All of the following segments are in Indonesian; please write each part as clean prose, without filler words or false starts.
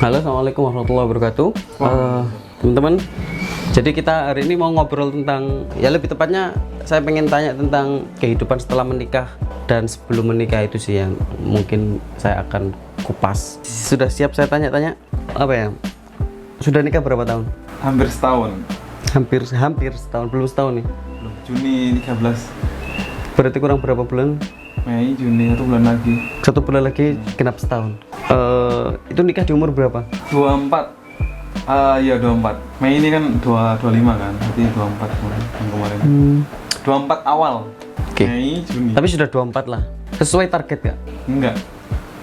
Halo, assalamualaikum warahmatullahi wabarakatuh. Teman-teman, jadi kita hari ini mau ngobrol tentang, ya lebih tepatnya saya pengen tanya tentang kehidupan setelah menikah dan sebelum menikah itu sih yang mungkin saya akan kupas. Sudah siap saya tanya-tanya? Apa ya? Sudah nikah berapa tahun? Hampir setahun. Hampir setahun, belum setahun nih. Belum, Juni 13. Berarti kurang berapa bulan? Mei, Juni, 1 bulan lagi. 1 bulan lagi genap setahun. Itu nikah di umur berapa? 24. Iya 24. Mei ini kan 25 kan. Berarti 24 yang kemarin. 24 awal. Oke. Mei, Juni. Tapi sudah 24 lah. Sesuai target gak? Enggak,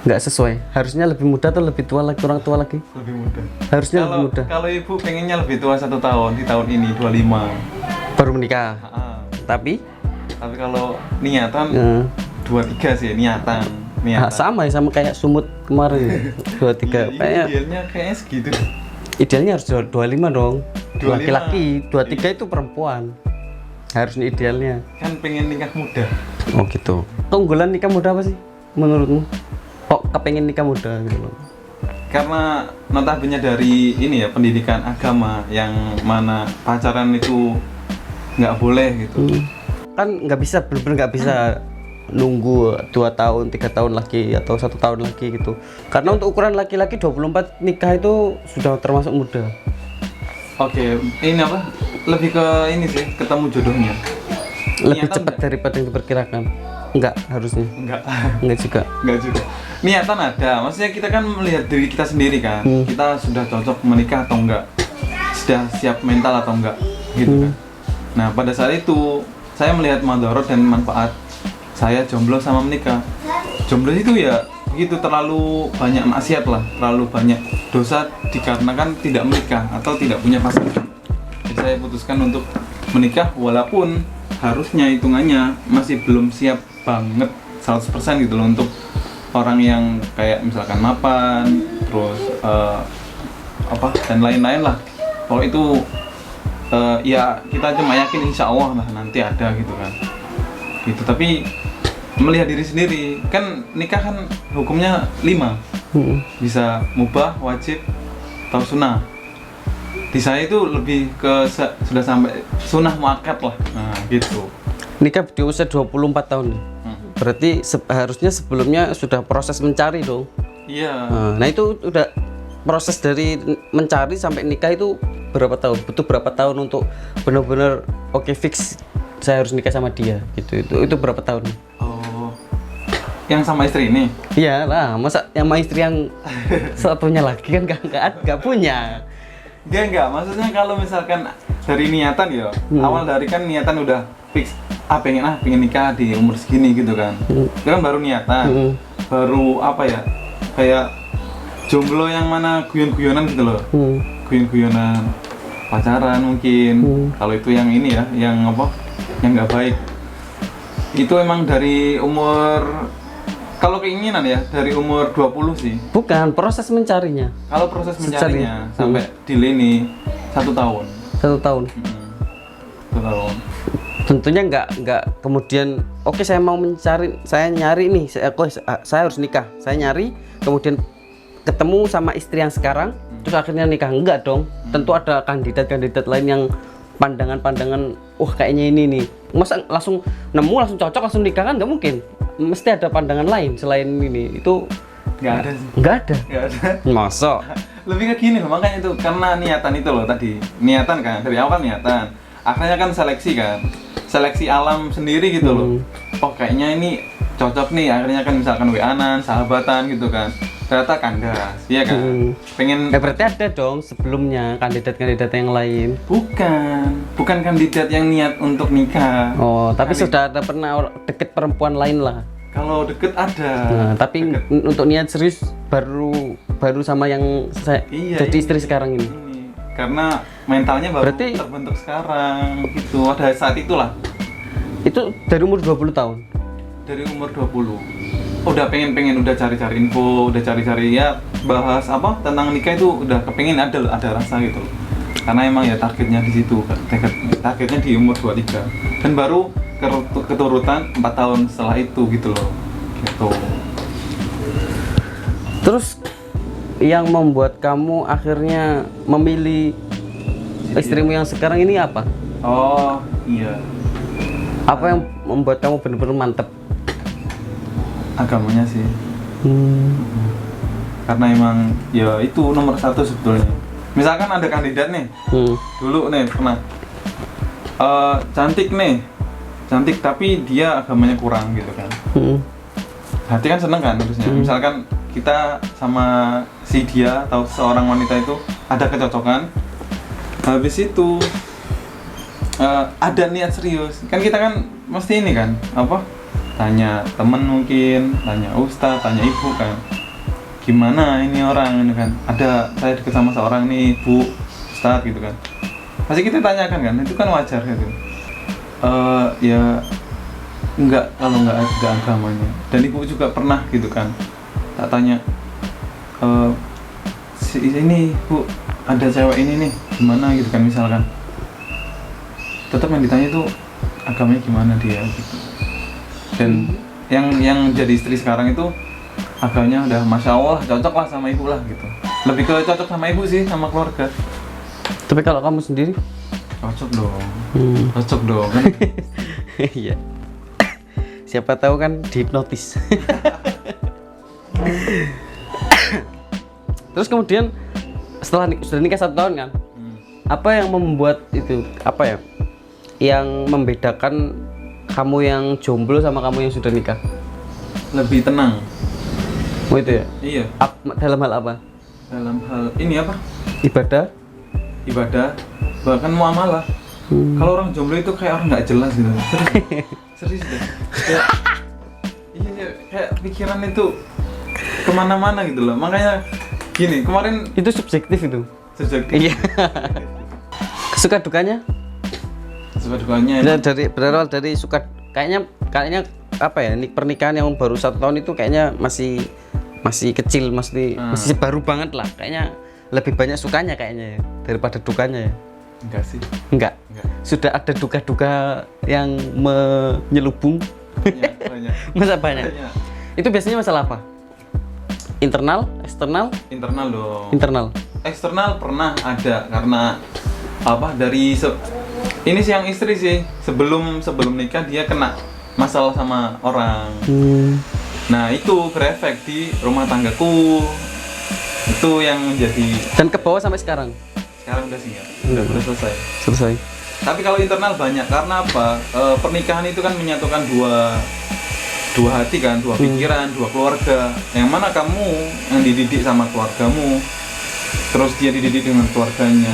Nggak sesuai. Harusnya lebih muda atau lebih tua lagi, kurang tua lagi? lebih muda. Harusnya lebih muda. Kalau ibu pengennya lebih tua 1 tahun di tahun ini 25. Baru menikah. Tapi Tapi kalau niatan ya, 23 sih niatan. sama ya, sama kayak sumut kemarin. 23. Kayaknya Kayaknya segitu. idealnya harus 25 dong. 25. Laki-laki, 23 itu perempuan. Harusnya idealnya. Kan pengen nikah muda. Oh gitu. Keunggulan nikah muda apa sih menurutmu? Kok kepengen nikah muda gitu loh? Karena notabene dari ini ya, pendidikan agama yang mana pacaran itu nggak boleh gitu. Kan nggak bisa, bener-bener nggak bisa nunggu 2 tahun, 3 tahun lagi atau 1 tahun lagi gitu. Karena untuk ukuran laki-laki 24 nikah itu sudah termasuk muda. Oke, ini apa? Lebih ke ini sih, ketemu jodohnya. Lebih Niatan cepat daripada yang diperkirakan. Enggak harusnya. Enggak, Enggak juga. enggak juga. Niatan ada, maksudnya kita kan melihat diri kita sendiri kan. Kita sudah cocok menikah atau enggak? Sudah siap mental atau enggak? Gitu kan. Nah, pada saat itu saya melihat madorot dan manfaat saya jomblo sama menikah. Jomblo itu ya begitu, terlalu banyak maksiat lah, terlalu banyak dosa dikarenakan tidak menikah atau tidak punya pasangan. Jadi saya putuskan untuk menikah walaupun harusnya hitungannya masih belum siap banget 100% gitu loh untuk orang yang kayak misalkan mapan, terus apa dan lain-lain lah. Kalau itu ya kita cuma yakin insya Allah lah nanti ada gitu kan. Gitu, tapi melihat diri sendiri kan nikah kan hukumnya 5. Bisa mubah, wajib, atau sunnah. Di saya itu lebih ke sudah sampai sunnah muakkad lah. Nah, gitu. Nikah di usia 24 tahun. Berarti harusnya sebelumnya sudah proses mencari dong. Iya. Nah, itu udah proses dari mencari sampai nikah itu berapa tahun? Butuh berapa tahun untuk benar-benar oke fix saya harus nikah sama dia gitu. Itu berapa tahun? Oh. Yang sama istri ini? Iya lah, masa yang sama istri yang satunya lagi kan nggak punya. Enggak, maksudnya kalau misalkan dari niatan ya, awal dari kan niatan udah fix, pengen nikah di umur segini gitu kan. Itu kan baru niatan, baru apa ya, kayak jomblo yang mana guyon-guyonan gitu loh, guyon-guyonan, pacaran mungkin. Kalau itu yang ini ya, yang apa, yang nggak baik. Itu emang dari umur, kalau keinginan ya dari umur 20 sih. Bukan, proses mencarinya. Kalau proses mencarinya sampai delay nih 1 tahun. 1 tahun. 1 tahun. Tentunya nggak kemudian oke saya mau mencari, saya nyari nih, saya harus nikah. Saya nyari, kemudian ketemu sama istri yang sekarang, terus akhirnya nikah. Enggak dong. Tentu ada kandidat-kandidat lain yang pandangan-pandangan, kayaknya ini nih. Masa langsung nemu, langsung cocok, langsung nikah kan nggak mungkin. Mesti ada pandangan lain selain ini. Itu Nggak ada sih. nggak ada. Nggak ada. Masa? Lebih ke gini loh, makanya itu karena niatan itu loh tadi. Niatan kan, dari awal kan niatan. Akhirnya kan seleksi kan. Seleksi alam sendiri gitu loh. Oh kayaknya ini cocok nih, akhirnya kan misalkan WA-an, sahabatan gitu kan. Ternyata kandas, iya kan? Pengen Berarti ada dong sebelumnya kandidat-kandidat yang lain. bukan kandidat yang niat untuk nikah. Oh, tapi sudah ada pernah deket perempuan lain lah. Kalau deket ada. Nah, tapi untuk niat serius baru sama yang saya jadi istri sekarang ini. Karena mentalnya baru Berarti terbentuk sekarang gitu. Ada saat itulah. Itu dari umur 20 tahun. Dari umur 20. Udah pengen udah cari-cari info, udah cari-cari ya bahas apa tentang nikah itu udah kepengen ada rasa gitu loh. Karena emang ya targetnya di situ kan. Targetnya di umur 23. Dan baru keturutan 4 tahun setelah itu gitu loh. Gitu. Terus yang membuat kamu akhirnya memilih istrimu yang sekarang ini apa? Oh iya, Apa yang membuat kamu benar-benar mantep? agamanya sih. Hmm. Karena emang ya itu nomor satu sebetulnya. Misalkan ada kandidat nih, Hmm. dulu nih pernah cantik nih, cantik tapi dia agamanya kurang gitu kan. Hmm. Hati kan seneng kan harusnya. Misalkan kita sama si dia atau seorang wanita itu ada kecocokan, habis itu ada niat serius, kan kita kan mesti ini kan apa? Tanya temen mungkin, tanya ustadz, tanya ibu kan. Gimana ini orang ini kan? Ada saya deket sama seorang nih bu, ustadz gitu kan. Pasti kita tanyakan kan, itu kan wajar gitu. Ya enggak, kalau enggak ada agamanya. Dan ibu juga pernah gitu kan, tak tanya ini bu, ada cewek ini nih gimana gitu kan, misalkan tetap yang ditanya itu agamanya gimana dia gitu. Dan yang jadi istri sekarang itu agamanya udah masya Allah cocok lah sama ibu lah gitu, lebih ke cocok sama ibu sih, sama keluarga. Tapi kalau kamu sendiri? Cocok dong, Hmm. cocok dong kan. Iya. Siapa tahu kan dihipnotis. Terus kemudian setelah sudah nikah 1 tahun kan, apa yang membuat itu, apa ya, yang membedakan kamu yang jomblo sama kamu yang sudah nikah? Lebih tenang. Oh itu ya? Iya, Dalam hal apa? dalam hal ini apa, Ibadah? ibadah, bahkan muamalah. Kalau orang jomblo itu kayak orang nggak jelas gitu. Serius deh. Kayak, iya, kayak pikiran itu kemana-mana gitu loh. Makanya gini, kemarin Itu subjektif itu. sejak Iya. Suka dukanya? sebetulnya Berawal dari suka, kayaknya apa ya, pernikahan yang baru 1 tahun itu kayaknya masih kecil, masih baru banget lah. Kayaknya lebih banyak sukanya kayaknya ya, daripada dukanya ya. enggak sih. Enggak. Enggak. Sudah ada duka-duka yang menyelubung. Banyak. Masa banyak? Banyak. Itu biasanya masalah apa? Internal, eksternal, Internal dong. internal. Eksternal pernah ada karena apa, dari ini sih yang istri sih, sebelum nikah dia kena masalah sama orang. Nah itu berefek di rumah tanggaku, itu yang menjadi. Dan ke bawah sampai sekarang. Sekarang udah sih nggak, udah selesai. Selesai. Tapi kalau internal banyak, karena apa? Pernikahan itu kan menyatukan dua hati kan, dua pikiran, dua keluarga. Yang mana kamu yang dididik sama keluargamu, terus dia dididik dengan keluarganya,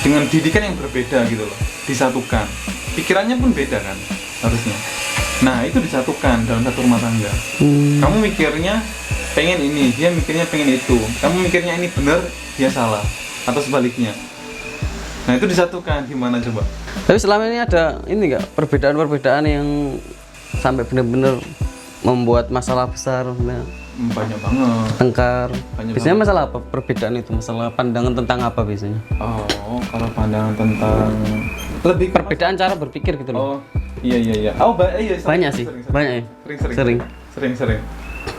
dengan didikan yang berbeda gitu loh, disatukan. Pikirannya pun beda kan harusnya. Nah itu disatukan dalam satu rumah tangga. Kamu mikirnya pengen ini, dia mikirnya pengen itu. Kamu mikirnya ini benar, dia salah, atau sebaliknya. Nah itu disatukan, gimana coba? Tapi selama ini ada ini nggak perbedaan-perbedaan yang sampai benar-benar membuat masalah besar, Banyak banget. tengkar. Banyak Biasanya masalah apa? Perbedaan itu masalah pandangan tentang apa biasanya? Oh, kalau pandangan tentang lebih ke Perbedaan cara berpikir gitu loh. Oh, iya. Oh, iya. Banyak sih, banyak ya. Sering.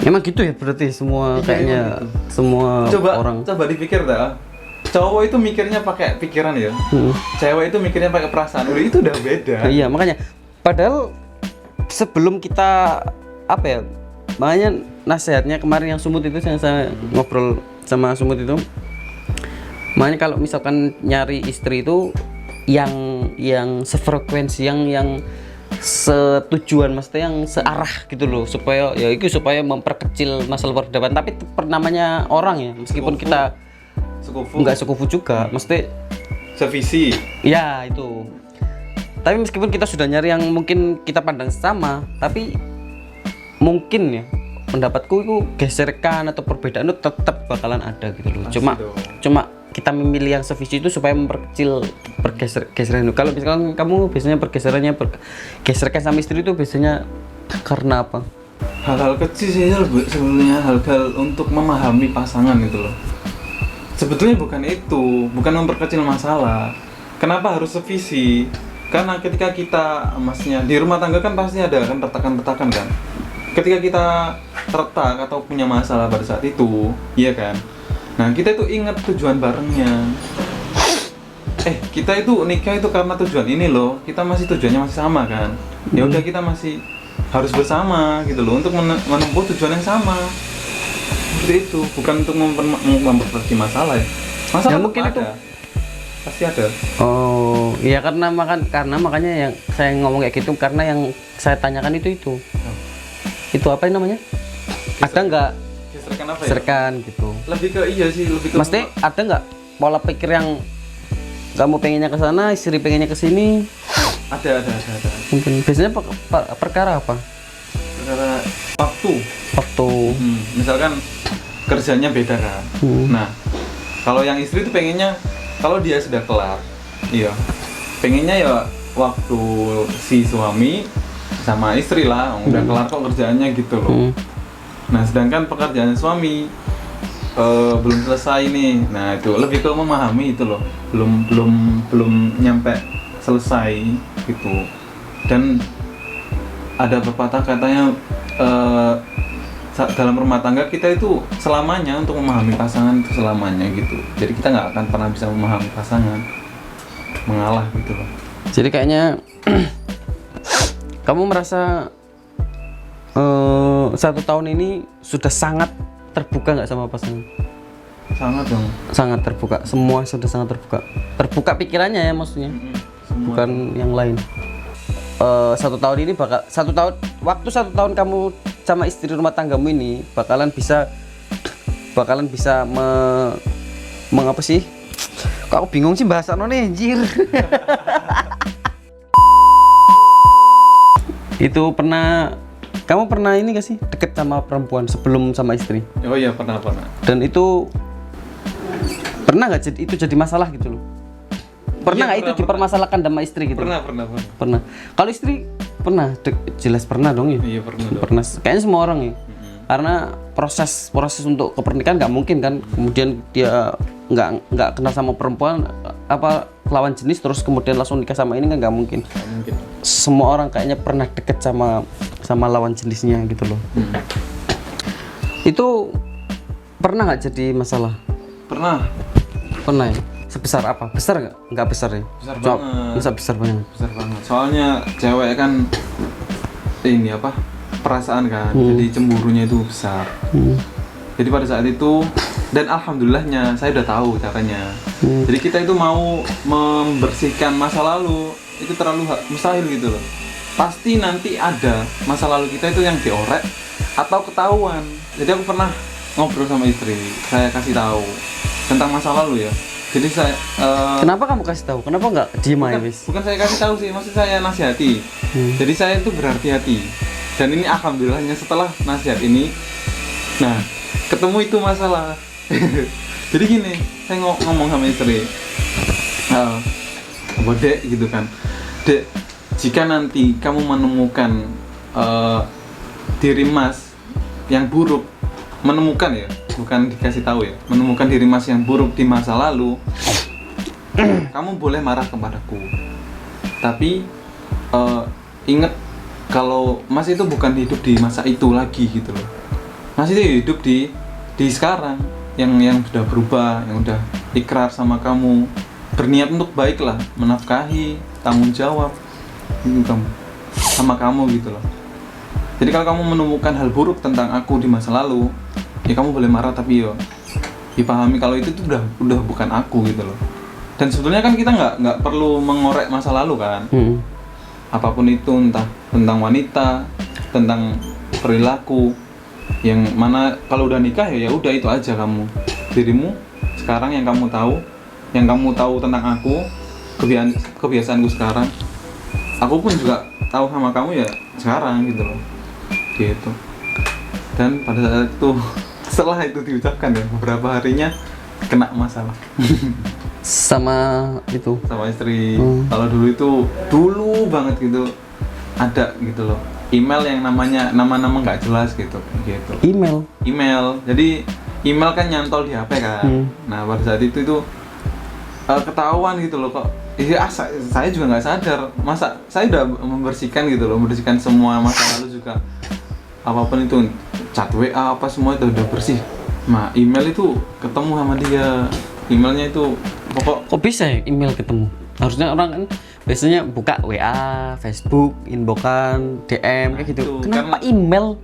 Emang gitu ya berarti semua Iya, kayaknya emang gitu. semua orang. Coba dipikir dah. Cowok itu mikirnya pakai pikiran ya. Cewek itu mikirnya pakai perasaan. Udah itu udah beda. Iya makanya. Padahal sebelum kita apa ya, makanya nasihatnya kemarin yang Sumut itu, yang saya ngobrol sama Sumut itu, makanya kalau misalkan nyari istri itu yang sefrekuensi, yang setujuan, maksudnya yang searah gitu loh, supaya memperkecil masalah peradaban. Tapi namanya orang ya, meskipun Sekufu. kita Sekufu. nggak sekufu juga, mesti Sevisi. ya itu. Tapi meskipun kita sudah nyari yang mungkin kita pandang sama, tapi mungkin ya pendapatku itu geserkan atau perbedaan itu tetap bakalan ada gitu loh. Pasti dong. Cuma kita memilih yang sevisi itu supaya memperkecil pergeseran itu. Kalau misalkan kamu biasanya geserkan sama istri itu biasanya karena apa? Hal-hal kecil sih sebenarnya, hal-hal untuk memahami pasangan gitu loh. Sebetulnya bukan itu, bukan memperkecil masalah. Kenapa harus sevisi? Karena ketika kita, maksudnya di rumah tangga kan pasti ada kan retakan-retakan kan. Ketika kita tertak atau punya masalah pada saat itu, iya kan, Nah kita itu ingat tujuan barengnya. Kita itu nikah itu karena tujuan ini loh. Kita masih tujuannya masih sama kan. Ya udah kita masih harus bersama gitu loh untuk menempuh tujuan yang sama. Seperti itu, bukan untuk memperbaiki masalah ya. Masalah Ya, mungkin ada. itu. Pasti ada. Oh, iya karena makanya yang saya ngomong kayak gitu karena yang saya tanyakan itu. Itu apa namanya? Ada nggak Geserkan apa ya? serkan gitu? Lebih ke iya sih, lebih ke Mesti ada nggak pola pikir yang kamu pengennya ke sana, istri pengennya ke sini? ada. Mungkin biasanya perkara apa? Karena waktu. Misalkan kerjanya beda kan. Nah, kalau yang istri itu pengennya kalau dia sudah kelar, iya, pengennya ya waktu si suami sama istri lah, udah kelar kok kerjaannya gitu loh. Nah, sedangkan pekerjaan suami belum selesai nih. Nah, itu lebih ke memahami itu loh, belum nyampe selesai gitu. Dan ada pepatah katanya dalam rumah tangga kita itu selamanya untuk memahami pasangan itu selamanya gitu. Jadi kita nggak akan pernah bisa memahami pasangan, mengalah gitu loh. Jadi kayaknya kamu merasa 1 tahun ini sudah sangat terbuka nggak sama pasangan? Sangat dong. Sangat terbuka, semua sudah sangat terbuka. Terbuka pikirannya ya maksudnya, Semua. bukan yang lain. 1 tahun ini waktu 1 tahun kamu sama istri rumah tanggamu ini bakalan bisa mengapa sih? Kok aku bingung sih bahasa nih anjir. Itu kamu pernah ini gak sih deket sama perempuan sebelum sama istri? Oh iya pernah. Dan itu pernah nggak jadi masalah gitu loh? Pernah nggak itu dipermasalahkan sama istri gitu? Pernah. Kalau istri pernah, jelas pernah dong ya. Iya pernah dong. Pernah. Kayaknya semua orang ya. Karena proses untuk kepernikahan nggak mungkin kan. Kemudian dia nggak kenal sama perempuan lawan jenis terus kemudian langsung nikah sama ini kan nggak mungkin. Nggak mungkin. Semua orang kayaknya pernah deket sama lawan jenisnya gitu loh. Itu pernah nggak jadi masalah? Pernah ya? Sebesar apa? Besar nggak? Nggak besar ya? Besar banget. Besar banget. Besar banget. Soalnya cewek kan ini perasaan kan, jadi cemburunya itu besar. Jadi pada saat itu dan alhamdulillahnya saya udah tahu caranya. Jadi kita itu mau membersihkan masa lalu itu terlalu mustahil gitu loh. Pasti nanti ada masa lalu kita itu yang diorek atau ketahuan. Jadi aku pernah ngobrol sama istri, saya kasih tahu tentang masa lalu ya. Jadi saya Kenapa kamu kasih tahu? Kenapa nggak diem aja wis? bukan saya kasih tahu sih, maksud saya nasihati. Jadi saya itu berhati-hati. Dan ini alhamdulillahnya setelah nasihat ini, nah ketemu itu masalah. Jadi gini, saya ngomong sama istri, Dek gitu kan, Dek, jika nanti kamu menemukan diri Mas yang buruk, menemukan ya, bukan dikasih tahu ya, menemukan diri Mas yang buruk di masa lalu, kamu boleh marah kepadaku, tapi ingat kalau Mas itu bukan hidup di masa itu lagi gitu loh. Mas itu hidup di sekarang yang sudah berubah, yang udah ikrar sama kamu, berniat untuk baik lah, menafkahi, tanggung jawab gitu kamu sama kamu gitu loh. Jadi kalau kamu menemukan hal buruk tentang aku di masa lalu, ya kamu boleh marah tapi yo dipahami kalau itu tuh udah bukan aku gitu loh. Dan sebetulnya kan kita nggak perlu mengorek masa lalu kan. Apapun itu, entah tentang wanita, tentang perilaku, yang mana kalau udah nikah ya udah itu aja kamu, dirimu sekarang yang kamu tahu tentang aku, kebiasaanku sekarang, aku pun juga tahu sama kamu ya sekarang gitu loh, gitu. Dan pada saat itu setelah itu diucapkan ya beberapa harinya kena masalah. Sama istri. Kalau dulu banget gitu ada gitu loh email yang nama-nama nggak jelas gitu. Email jadi email kan nyantol di HP kan. Nah pada saat itu ketahuan gitu loh kok saya juga nggak sadar, masa saya udah membersihkan gitu loh, membersihkan semua masa lalu juga, apapun itu chat WA apa semua itu udah bersih, email itu ketemu sama dia, emailnya itu pokok. Kok bisa ya email ketemu? Harusnya orang kan biasanya buka WA, Facebook, inboxan, DM kayak gitu. itu, Kenapa email?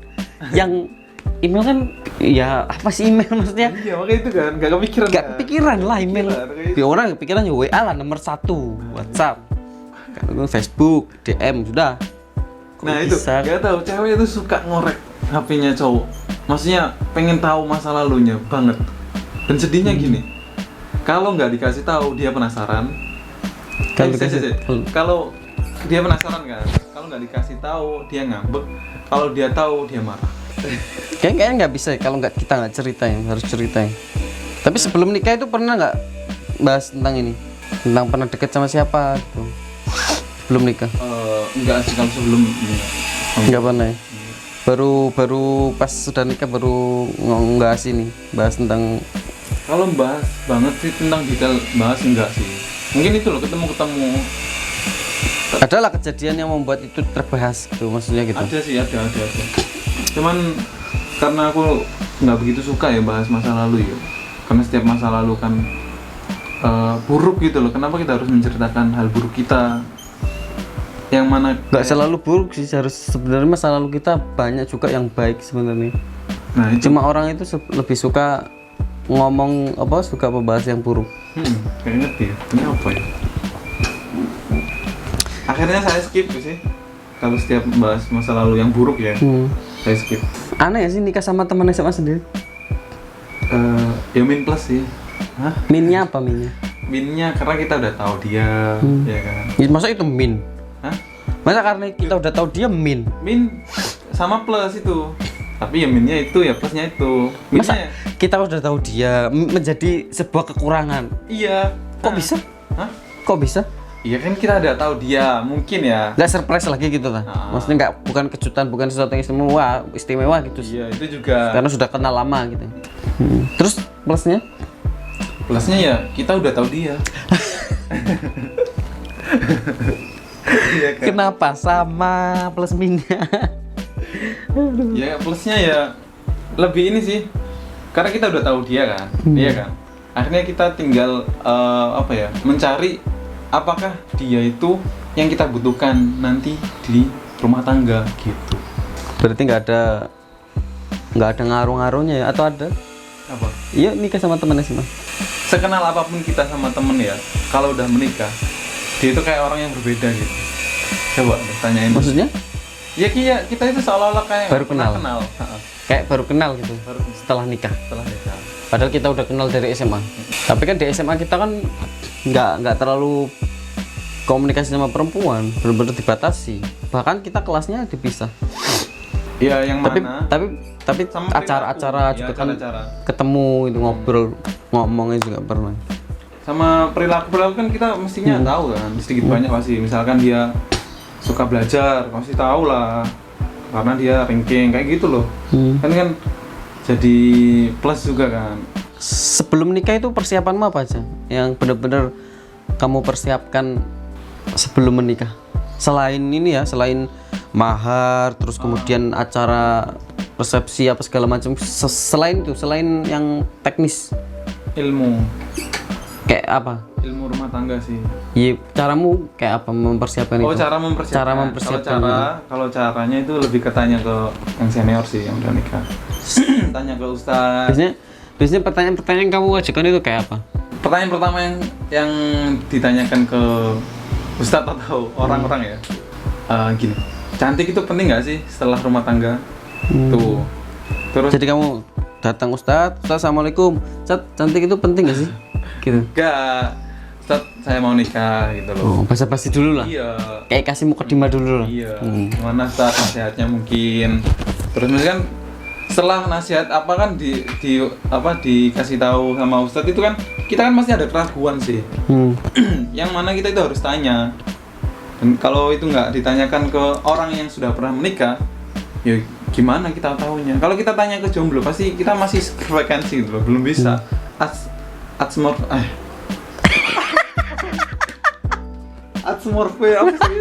Yang email kan ya apa sih email maksudnya? Iya makanya itu kan gak kepikiran. Gak kepikiran lah email. Kepikiran, Di orang kepikiran ya WA lah nomor 1, WhatsApp, kan Facebook, DM sudah. Kok Nah itu bisa? gak tahu cewek itu suka ngorek HP-nya cowok. Maksudnya pengen tahu masa lalunya banget. Dan sedihnya gini, kalau nggak dikasih tahu dia penasaran. Kalau dia penasaran kan, kalau nggak dikasih tahu dia ngambek, kalau dia tahu dia marah. Kayaknya nggak bisa ya, kalau nggak kita nggak ceritain, harus ceritain. Tapi sebelum nikah itu pernah nggak bahas tentang ini, tentang pernah deket sama siapa gitu sebelum nikah? Enggak sih kalau sebelum Nggak pernah ya? Baru pas sudah nikah baru ngebahas ini, bahas tentang. Kalau bahas banget sih tentang detail bahas enggak sih. Mungkin itu loh ketemu Adalah kejadian yang membuat itu terbahas gitu, maksudnya gitu. ada sih ada. Cuman karena aku nggak begitu suka ya bahas masa lalu ya. Karena setiap masa lalu kan buruk gitu loh. Kenapa kita harus menceritakan hal buruk kita? Yang mana Nggak selalu buruk sih, harus sebenarnya masa lalu kita banyak juga yang baik sebenarnya. Nah itu Cuma orang itu lebih suka ngomong suka membahas yang buruk. kayak ngerti ya. Ini apa ya? Akhirnya saya skip sih. Kalau setiap bahas masa lalu yang buruk ya, saya skip. Aneh ya sih nikah sama teman SMA sendiri. Ya min plus sih. Hah? Minnya apa minnya? Minnya karena kita udah tahu dia, ya kan. Ya, masa itu min? Hah? Masa karena kita udah tahu dia min? Min sama plus itu. Tapi ya minnya itu ya plusnya itu. Masa Minnya kita udah tahu dia menjadi sebuah kekurangan? iya. Kok bisa? Hah? Kok bisa? Iya kan kita udah tahu dia, mungkin ya. Nggak surprise lagi gitu lah. Maksudnya bukan kejutan, bukan sesuatu yang istimewa gitu. Iya, itu juga. Karena sudah kenal lama gitu. Terus plusnya? Plusnya ya kita udah tahu dia. Iya kan? Kenapa sama plus minnya? Ya plusnya ya lebih ini sih. Karena kita udah tahu dia kan. Iya kan? Akhirnya kita tinggal mencari apakah dia itu yang kita butuhkan nanti di rumah tangga gitu. Berarti nggak ada ngaruh-ngaruhnya ya? Atau ada? Apa? Iya nikah sama teman SMA. Sekenal apapun kita sama temen ya, kalau udah menikah, dia itu kayak orang yang berbeda gitu. Coba deh, tanyain. Maksudnya? Ya kita itu seolah-olah kayak Baru pernah kenal. Ha-ha. Kayak baru kenal gitu. Setelah nikah. Setelah nikah. Padahal kita udah kenal dari SMA. Tapi kan di SMA kita kan nggak terlalu komunikasi sama perempuan, benar-benar dibatasi. Bahkan kita kelasnya dipisah. Iya, yang Tapi mana? tapi Sama acara-acara perilaku. juga Ya, kan acara-acara. ketemu itu ngobrol, ngomongnya juga pernah. Sama perilaku kan kita mestinya tahu kan, sedikit banyak pasti. Misalkan dia suka belajar, pasti tahu lah. Karena dia ranking kayak gitu loh. Kan jadi plus juga kan. Sebelum nikah itu persiapanmu apa aja? Yang benar-benar kamu persiapkan sebelum menikah? Selain ini ya, selain mahar, terus kemudian acara resepsi apa segala macam. Selain itu, selain yang teknis, Ilmu kayak apa? ilmu rumah tangga sih. Iya, caramu kayak apa mempersiapkan itu? Cara mempersiapkan. Cara mempersiapkan. Kalau caranya itu lebih ke tanya ke yang senior sih yang udah nikah. Tanya ke ustaz. Biasanya pertanyaan-pertanyaan yang kamu ajukan itu kayak apa? Pertanyaan pertama yang ditanyakan ke ustaz atau orang-orang ya. Gini. Cantik itu penting nggak sih setelah rumah tangga? Tuh. Terus Jadi kamu datang Ustadz, assalamualaikum. Ustadz, cantik itu penting gak sih? Gitu. enggak. Ustaz, saya mau nikah gitu loh. Oh, basa-basi dulu lah. Iya. Kayak kasih mukadimah dulu lah. Iya. Gimana Ustaz nasihatnya mungkin. Terus misalkan setelah nasihat apa kan dikasih tahu sama Ustadz itu kan kita kan masih ada keraguan sih. Yang mana kita itu harus tanya. Dan kalau itu nggak ditanyakan ke orang yang sudah pernah menikah, ya gimana kita tahunya? Kalau kita tanya ke jomblo pasti kita masih frekuensi gitu loh, belum bisa. Adsmorfe apa sih?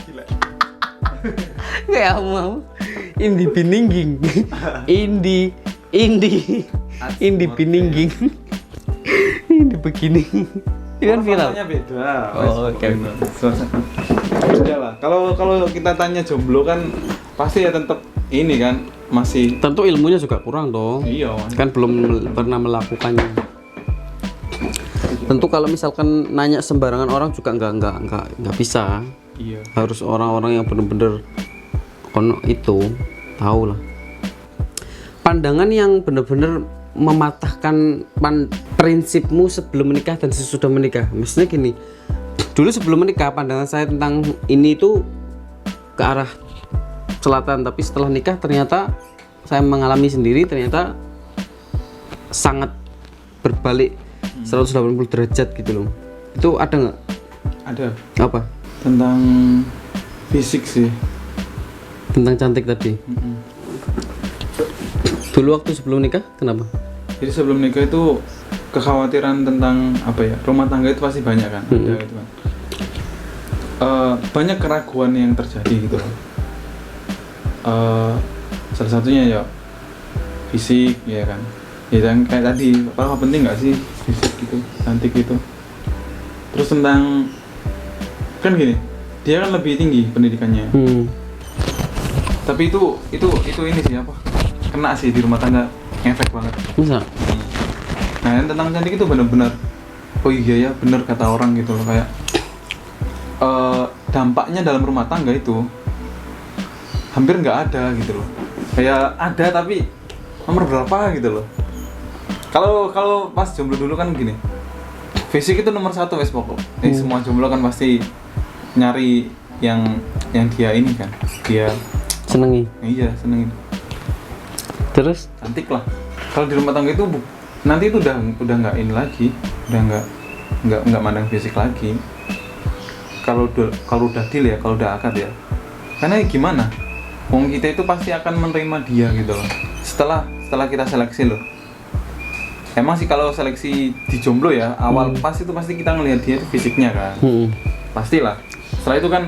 Gila. Kayak mau. Indi Biningging. Indi Biningging. Indi begini. Itu kan viral. Rasanya beda. Oh, oke. Beda lah. Kalau kita tanya jomblo kan pasti ya tetap ini kan masih Tentu ilmunya juga kurang dong. iya. Kan belum pernah melakukannya. Tentu kalau misalkan nanya sembarangan orang juga nggak bisa. Iya. Harus orang-orang yang bener-bener itu tahu lah. Pandangan yang bener-bener mematahkan prinsipmu sebelum menikah dan sesudah menikah. Maksudnya gini, dulu sebelum menikah pandangan saya tentang ini itu ke arah selatan, tapi setelah nikah ternyata saya mengalami sendiri, ternyata sangat berbalik 180 derajat gitu loh. Itu ada nggak? Ada. Apa? Tentang fisik sih. Tentang cantik tadi. Dulu waktu sebelum nikah kenapa? Jadi sebelum nikah itu kekhawatiran tentang apa ya, rumah tangga itu pasti banyak kan, ada gitu kan. Banyak keraguan yang terjadi gitu loh. Salah satunya ya fisik ya kan. Ya yang kayak tadi, apa penting nggak sih fisik gitu, cantik gitu. Terus tentang kan gini, dia kan lebih tinggi pendidikannya. Tapi itu ini sih apa? Kena sih di rumah tangga, ngefek banget. Bisa. Nah, yang tentang cantik itu benar-benar, oh iya ya, benar kata orang gitu loh, kayak dampaknya dalam rumah tangga itu hampir nggak ada gitu loh. Kayak ada tapi nomor berapa gitu loh. Kalau pas jomblo dulu kan gini, fisik itu nomor satu wes pokok. Semua jomblo kan pasti nyari yang dia ini kan, dia Senengi. iya senengin. Terus Cantik lah. Kalau di rumah tangga itu nanti itu udah nggak ini lagi, udah nggak mandang fisik lagi. Kalau udah deal ya, kalau udah akad ya. Karena gimana? Wong kita itu pasti akan menerima dia gitu loh. Setelah kita seleksi loh. Emang sih kalau seleksi di jomblo ya, awal pas itu pasti kita ngelihat dia itu fisiknya kan. Pastilah. Setelah itu kan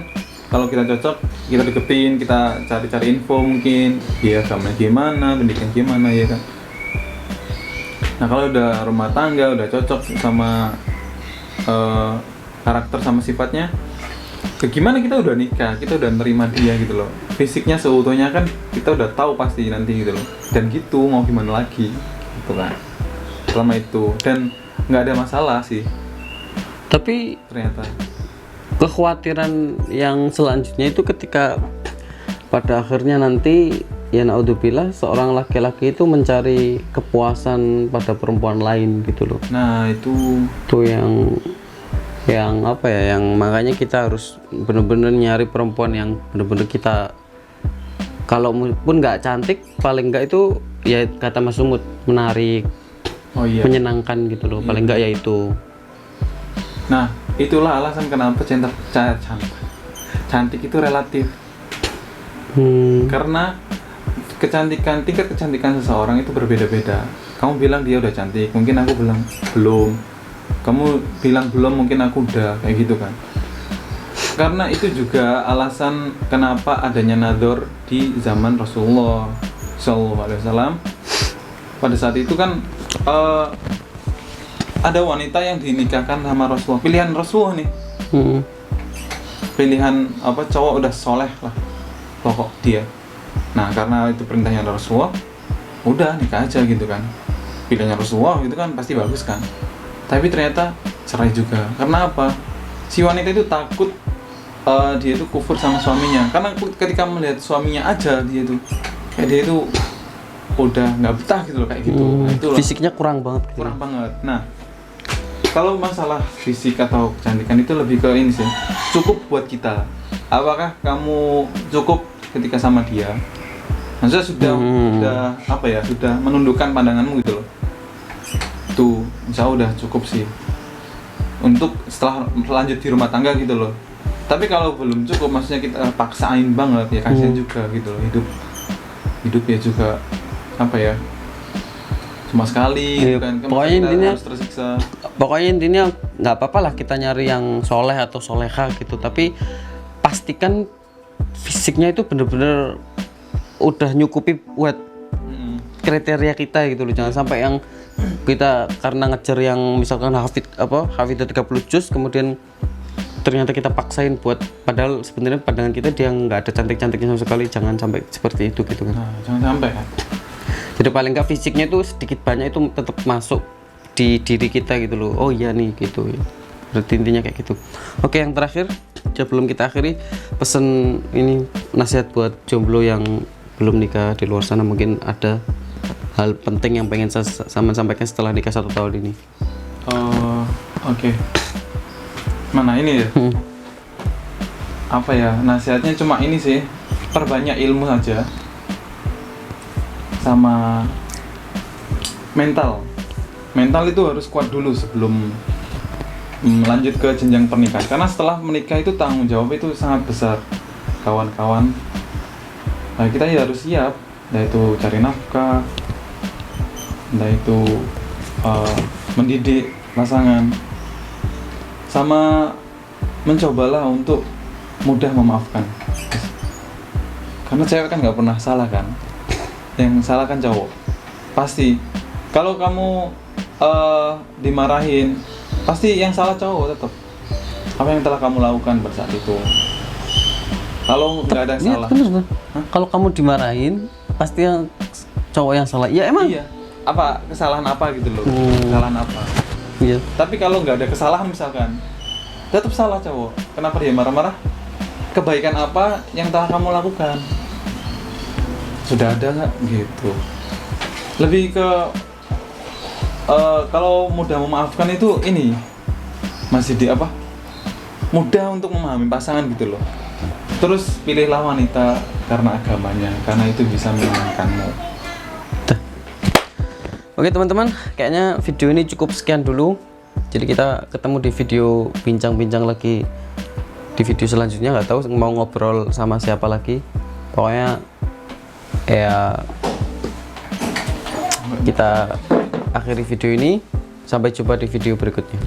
kalau kita cocok, kita deketin, kita cari-cari info mungkin dia agamanya gimana, pendidikan gimana ya kan. Nah kalau udah rumah tangga, udah cocok sama karakter sama sifatnya, gimana kita udah nikah, kita udah nerima dia gitu loh. Fisiknya seutuhnya kan kita udah tahu pasti nanti gitu loh. Dan gitu mau gimana lagi gitu kan. Selama itu dan nggak ada masalah sih. tapi Ternyata kekhawatiran yang selanjutnya itu ketika pada akhirnya nanti ya naudzubillah seorang laki-laki itu mencari kepuasan pada perempuan lain gitu loh. nah itu yang apa ya, yang makanya kita harus benar-benar nyari perempuan yang benar-benar kita, kalau pun nggak cantik paling nggak itu ya kata Mas Sumut menarik, oh iya. menyenangkan gitu loh, paling nggak ya itu. Nah, itulah alasan kenapa cantik itu relatif. Karena tingkat kecantikan seseorang itu berbeda-beda. Kamu bilang dia udah cantik, mungkin aku bilang belum. Kamu bilang belum, mungkin aku udah, kayak gitu kan. Karena itu juga alasan kenapa adanya nador di zaman Rasulullah SAW. Pada saat itu kan ada wanita yang dinikahkan sama Rasulullah, pilihan Rasulullah nih. Pilihan apa, cowok udah soleh lah pokok dia. Nah karena itu perintahnya Rasulullah, udah nikah aja gitu kan. Pilihannya Rasulullah itu kan pasti bagus kan. Tapi ternyata cerai juga. Karena apa? Si wanita itu takut dia itu kufur sama suaminya. Karena ketika melihat suaminya aja dia itu udah nggak betah gitu loh, kayak gitu. Nah, itulah. Fisiknya kurang banget gitu. Kurang banget. Nah kalau masalah fisik atau kecantikan itu lebih ke ini sih, cukup buat kita. Apakah kamu cukup ketika sama dia? Maksudnya sudah apa ya, sudah menundukkan pandanganmu gitu loh. Tuh, insya Allah udah cukup sih untuk setelah lanjut di rumah tangga gitu loh. Tapi kalau belum cukup, maksudnya kita paksain banget ya, kasihan juga gitu loh. Hidup ya juga apa ya, cuma sekali gitu kan. Pokoknya intinya harus tersiksa. Pokoknya intinya nggak apa-apa lah kita nyari yang soleh atau soleha gitu, tapi pastikan fisiknya itu bener-bener udah nyukupi buat Mm-mm. kriteria kita gitu loh. Jangan sampai yang kita karena ngejar yang misalkan hafid 30 juz kemudian ternyata kita paksain buat, padahal sebenarnya pandangan kita dia nggak ada cantik-cantiknya sama sekali. Jangan sampai seperti itu gitu kan. Nah, jangan sampai kan. Jadi paling nggak fisiknya itu sedikit banyak itu tetap masuk di diri kita gitu loh. Oh iya nih gitu. Berarti intinya kayak gitu. Oke, yang terakhir sebelum kita akhiri, pesen ini nasihat buat jomblo yang belum nikah di luar sana, mungkin ada hal penting yang pengen saya sampaikan setelah nikah 1 tahun ini. Oke. Mana ini ya? Apa ya, nasihatnya cuma ini sih, perbanyak ilmu saja sama mental itu harus kuat dulu sebelum lanjut ke jenjang pernikahan, karena setelah menikah itu tanggung jawab itu sangat besar kawan-kawan. Nah, kita ya harus siap, entah itu cari nafkah, entah itu mendidik pasangan, sama mencobalah untuk mudah memaafkan, karena cewek kan nggak pernah salah kan, yang salah kan cowok pasti. Kalau kamu dimarahin, pasti yang salah cowok tetap. Apa yang telah kamu lakukan pada saat itu, kalau nggak ada yang salah. Bener. Kalau kamu dimarahin pasti yang cowok yang salah. Ya emang. Iya, apa kesalahan apa gitu loh, kesalahan apa. Iya. Tapi kalau nggak ada kesalahan misalkan, tetap salah cowok. Kenapa dia marah-marah? Kebaikan apa yang telah kamu lakukan? Sudah ada nggak gitu? Lebih ke kalau mudah memaafkan itu ini masih di apa? Mudah untuk memahami pasangan gitu loh. Terus pilihlah wanita karena agamanya, karena itu bisa menyenangkanmu. Oke teman-teman, kayaknya video ini cukup sekian dulu. Jadi kita ketemu di video bincang-bincang lagi di video selanjutnya. Nggak tahu mau ngobrol sama siapa lagi. Pokoknya ya kita akhiri video ini. Sampai jumpa di video berikutnya.